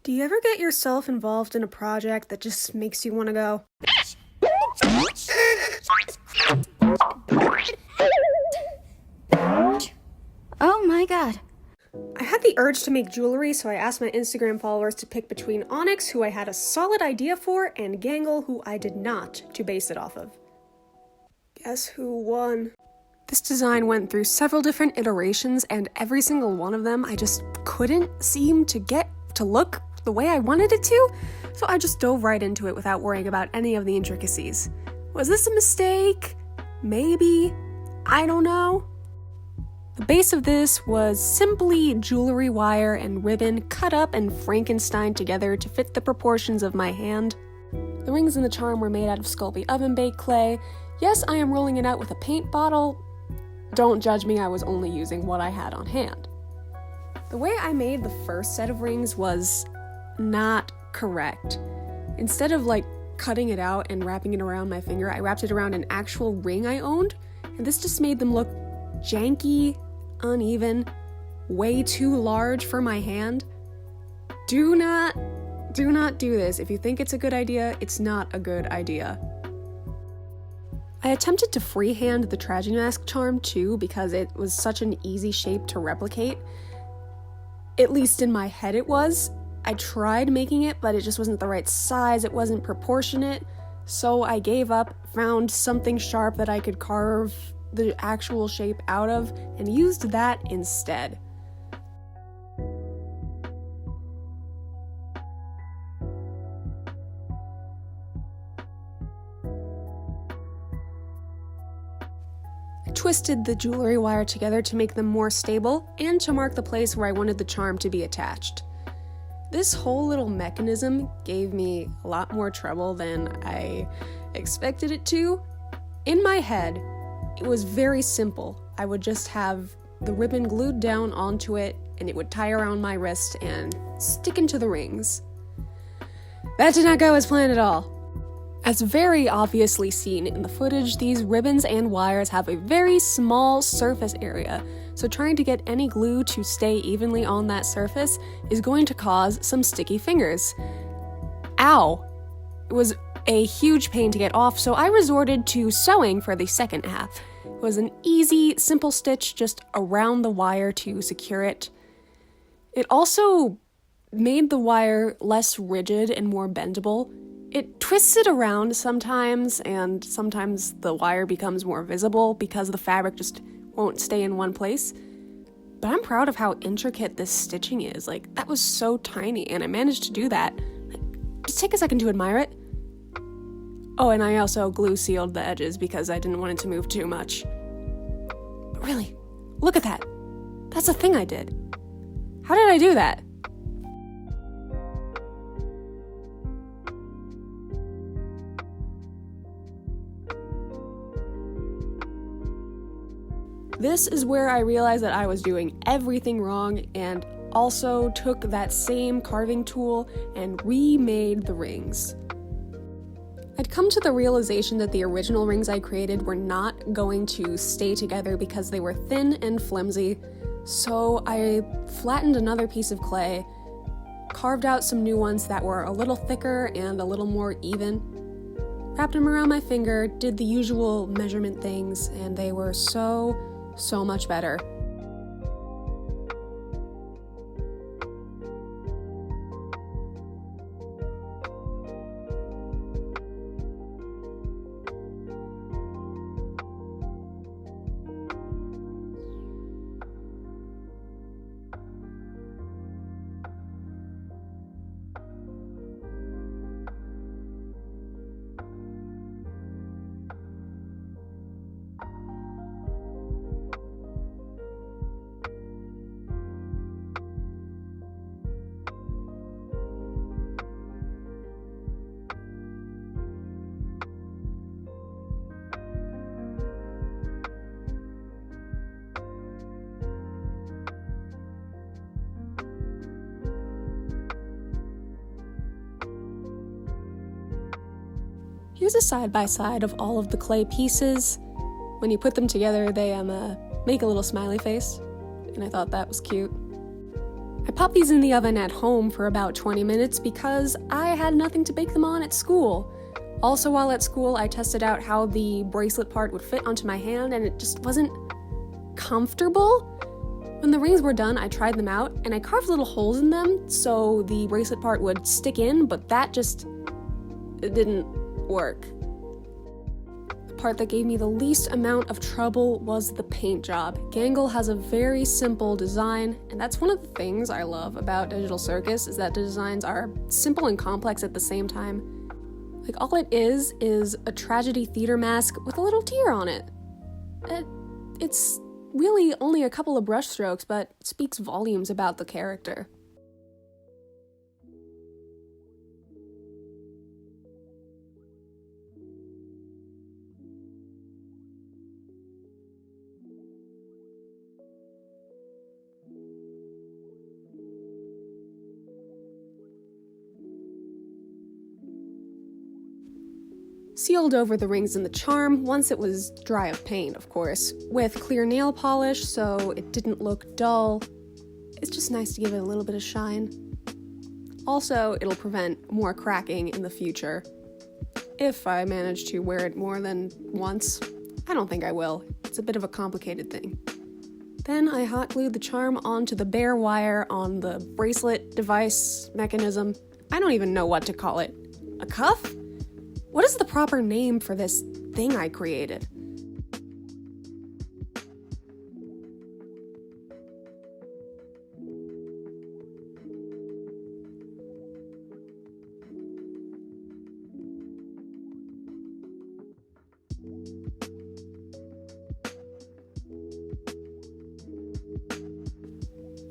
Do you ever get yourself involved in a project that just makes you want to go, oh my god. I had the urge to make jewelry, so I asked my Instagram followers to pick between onyx, who I had a solid idea for, and gangle, who I did not, to base it off of. Guess who won? This design went through several different iterations, and every single one of them I just couldn't seem to get to look the way I wanted it to, so I just dove right into it without worrying about any of the intricacies. Was this a mistake? Maybe? I don't know. The base of this was simply jewelry wire and ribbon cut up and Frankenstein together to fit the proportions of my hand. The rings in the charm were made out of Sculpey oven-baked clay. Yes, I am rolling it out with a paint bottle. Don't judge me, I was only using what I had on hand. The way I made the first set of rings was not correct. Instead of cutting it out and wrapping it around my finger, I wrapped it around an actual ring I owned, and this just made them look janky, uneven, way too large for my hand. Do not do this. If you think it's a good idea, it's not a good idea. I attempted to freehand the tragedy mask charm too because it was such an easy shape to replicate. At least in my head it was. I tried making it, but it just wasn't the right size, it wasn't proportionate, so I gave up, found something sharp that I could carve the actual shape out of, and used that instead. I twisted the jewelry wire together to make them more stable, and to mark the place where I wanted the charm to be attached. This whole little mechanism gave me a lot more trouble than I expected it to. In my head, it was very simple. I would just have the ribbon glued down onto it, and it would tie around my wrist and stick into the rings. That did not go as planned at all. As very obviously seen in the footage, these ribbons and wires have a very small surface area, so trying to get any glue to stay evenly on that surface is going to cause some sticky fingers. Ow! It was a huge pain to get off, so I resorted to sewing for the second half. It was an easy, simple stitch just around the wire to secure it. It also made the wire less rigid and more bendable. It twists it around sometimes, and sometimes the wire becomes more visible because the fabric just won't stay in one place. But I'm proud of how intricate this stitching is. That was so tiny, and I managed to do that. Just take a second to admire it. Oh, and I also glue sealed the edges because I didn't want it to move too much. But really, look at that. That's a thing I did. How did I do that? This is where I realized that I was doing everything wrong, and also took that same carving tool and remade the rings. I'd come to the realization that the original rings I created were not going to stay together because they were thin and flimsy, so I flattened another piece of clay, carved out some new ones that were a little thicker and a little more even, wrapped them around my finger, did the usual measurement things, and they were so much better. Here's a side-by-side of all of the clay pieces. When you put them together, they make a little smiley face, and I thought that was cute. I popped these in the oven at home for about 20 minutes because I had nothing to bake them on at school. Also, while at school, I tested out how the bracelet part would fit onto my hand, and it just wasn't comfortable. When the rings were done, I tried them out, and I carved little holes in them so the bracelet part would stick in, but it didn't work. The part that gave me the least amount of trouble was the paint job. Gangle has a very simple design, and that's one of the things I love about Digital Circus, is that the designs are simple and complex at the same time. Like, all it is a tragedy theater mask with a little tear on it. It's really only a couple of brush strokes, but it speaks volumes about the character. Sealed over the rings and the charm once it was dry of paint, of course, with clear nail polish so it didn't look dull. It's just nice to give it a little bit of shine. Also, it'll prevent more cracking in the future. If I manage to wear it more than once. I don't think I will. It's a bit of a complicated thing. Then I hot glued the charm onto the bare wire on the bracelet device mechanism. I don't even know what to call it. A cuff? What is the proper name for this thing I created?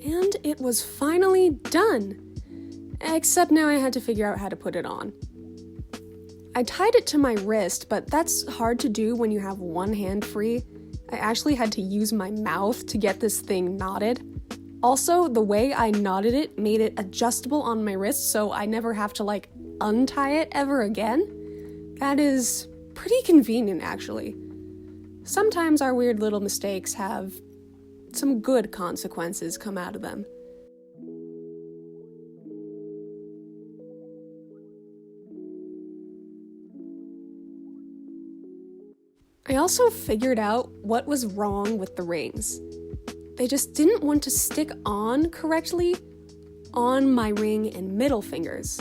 And it was finally done! Except now I had to figure out how to put it on. I tied it to my wrist, but that's hard to do when you have one hand free. I actually had to use my mouth to get this thing knotted. Also, the way I knotted it made it adjustable on my wrist, so I never have to, untie it ever again. That is pretty convenient, actually. Sometimes our weird little mistakes have some good consequences come out of them. I also figured out what was wrong with the rings. They just didn't want to stick on correctly on my ring and middle fingers.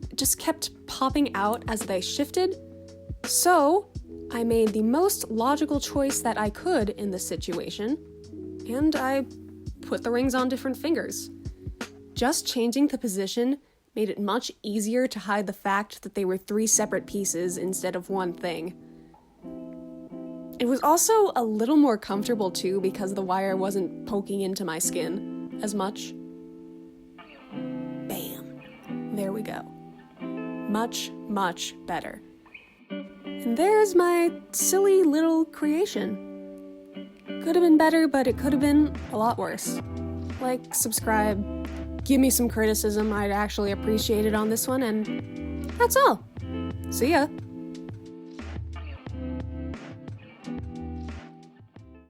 It just kept popping out as they shifted, so I made the most logical choice that I could in this situation, and I put the rings on different fingers. Just changing the position made it much easier to hide the fact that they were 3 separate pieces instead of one thing. It was also a little more comfortable too because the wire wasn't poking into my skin as much. Bam. There we go. Much, much better. And there's my silly little creation. Could have been better, but it could have been a lot worse. Like, subscribe, give me some criticism, I'd actually appreciate it on this one, and that's all. See ya!